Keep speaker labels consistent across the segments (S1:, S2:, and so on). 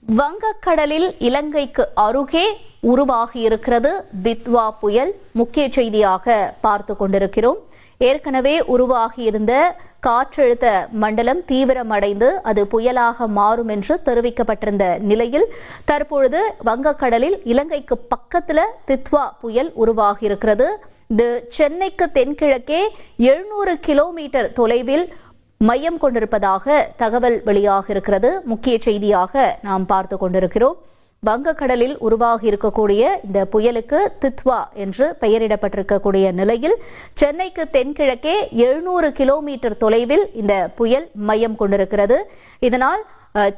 S1: வங்கக்கடலில் இலங்கைக்கு அருகே உருவாகியிருக்கிறது தித்வா புயல். முக்கிய செய்தியாக பார்த்து கொண்டிருக்கிறோம். ஏற்கனவே உருவாகியிருந்த காற்றழுத்த மண்டலம் தீவிரமடைந்து அது புயலாக மாறும் என்று தெரிவிக்கப்பட்டிருந்த நிலையில் தற்பொழுது வங்கக்கடலில் இலங்கைக்கு பக்கத்தில் தித்வா புயல் உருவாகியிருக்கிறது. இது சென்னைக்கு தென்கிழக்கே 700 கிலோமீட்டர் தொலைவில் மையம் கொண்டிருப்பதாக தகவல் வெளியாக இருக்கிறது. முக்கிய செய்தியாக நாம் பார்த்து கொண்டிருக்கிறோம். வங்கக்கடலில் உருவாகி இருக்கக்கூடிய இந்த புயலுக்கு தித்வா என்று பெயரிடப்பட்டிருக்கக்கூடிய நிலையில் சென்னைக்கு தென்கிழக்கே 700 கிலோமீட்டர் தொலைவில் இந்த புயல் மையம் கொண்டிருக்கிறது. இதனால்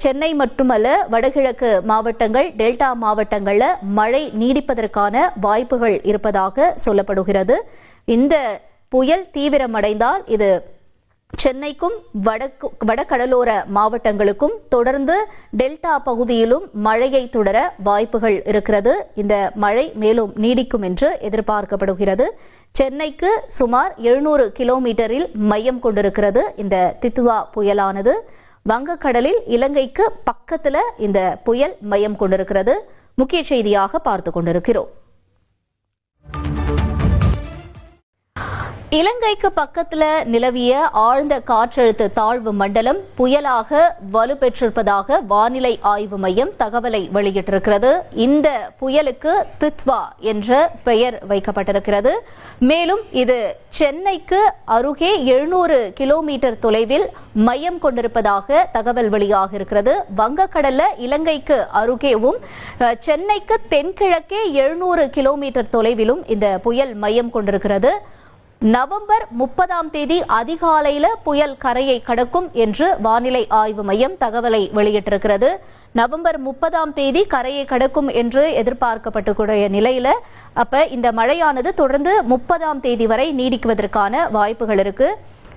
S1: சென்னை மட்டுமல்ல, வடகிழக்கு மாவட்டங்கள், டெல்டா மாவட்டங்கள்ல மழை நீடிப்பதற்கான வாய்ப்புகள் இருப்பதாக சொல்லப்படுகிறது. இந்த புயல் தீவிரமடைந்தால் இது சென்னைக்கும் வடகடலோர மாவட்டங்களுக்கும் தொடர்ந்து டெல்டா பகுதியிலும் மழையை தொடர வாய்ப்புகள் இருக்கிறது. இந்த மழை மேலும் நீடிக்கும் என்று எதிர்பார்க்கப்படுகிறது. சென்னைக்கு சுமார் 700 கிலோமீட்டரில் மையம் கொண்டிருக்கிறது இந்த தித்வா புயலானது. வங்கக்கடலில் இலங்கைக்கு பக்கத்தில் இந்த புயல் மையம் கொண்டிருக்கிறது. முக்கிய செய்தியாக பார்த்து கொண்டிருக்கிறோம். இலங்கைக்கு பக்கத்தில் நிலவிய ஆழ்ந்த காற்றழுத்த தாழ்வு மண்டலம் புயலாக வலுப்பெற்றிருப்பதாக வானிலை ஆய்வு மையம் தகவலை வெளியிட்டிருக்கிறது. இந்த புயலுக்கு தித்வா என்ற பெயர் வைக்கப்பட்டிருக்கிறது. மேலும் இது சென்னைக்கு அருகே 700 கிலோமீட்டர் தொலைவில் மையம் கொண்டிருப்பதாக தகவல் வெளியாக இருக்கிறது. வங்கக்கடல்ல இலங்கைக்கு அருகேவும் சென்னைக்கு தென்கிழக்கே 700 கிலோமீட்டர் தொலைவிலும் இந்த புயல் மையம் கொண்டிருக்கிறது. நவம்பர் 30 அதிகாலையில புயல் கரையை கடக்கும் என்று வானிலை ஆய்வு மையம் தகவலை வெளியிட்டிருக்கிறது. நவம்பர் 30 கரையை கடக்கும் என்று எதிர்பார்க்கப்பட்டுக்கூடிய நிலையில அப்ப இந்த மழையானது தொடர்ந்து 30 வரை நீடிக்குவதற்கான வாய்ப்புகள் இருக்கு.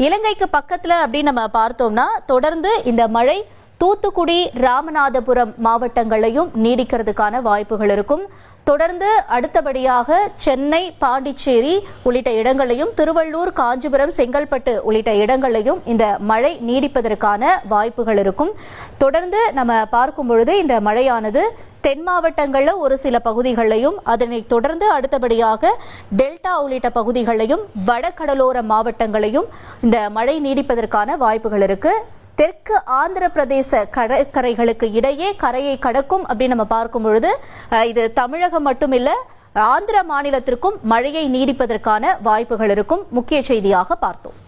S1: இலங்கைக்கு பக்கத்துல அப்படின்னு நம்ம பார்த்தோம்னா தொடர்ந்து இந்த மழை தூத்துக்குடி, ராமநாதபுரம் மாவட்டங்களையும் நீடிக்கிறதுக்கான வாய்ப்புகள் இருக்கும். தொடர்ந்து அடுத்தபடியாக சென்னை, பாண்டிச்சேரி உள்ளிட்ட இடங்களையும், திருவள்ளூர், காஞ்சிபுரம், செங்கல்பட்டு உள்ளிட்ட இடங்களையும் இந்த மழை நீடிப்பதற்கான வாய்ப்புகள் இருக்கும். தொடர்ந்து நம்ம பார்க்கும் பொழுது இந்த மழையானது தென் மாவட்டங்களில் ஒரு சில பகுதிகளையும், அதனைத் தொடர்ந்து அடுத்தபடியாக டெல்டா உள்ளிட்ட பகுதிகளையும், வடகடலோர மாவட்டங்களையும் இந்த மழை நீடிப்பதற்கான வாய்ப்புகள் இருக்கு. தெற்கு ஆந்திர பிரதேச கடற்கரைகளுக்கு இடையே கரையை கடக்கும் அப்படின்னு நம்ம பார்க்கும் பொழுது இது தமிழகம் மட்டுமில்ல, ஆந்திர மாநிலத்திற்கும் மழையை நீடிப்பதற்கான வாய்ப்புகள் இருக்கும். முக்கிய செய்தியாக பார்த்தோம்.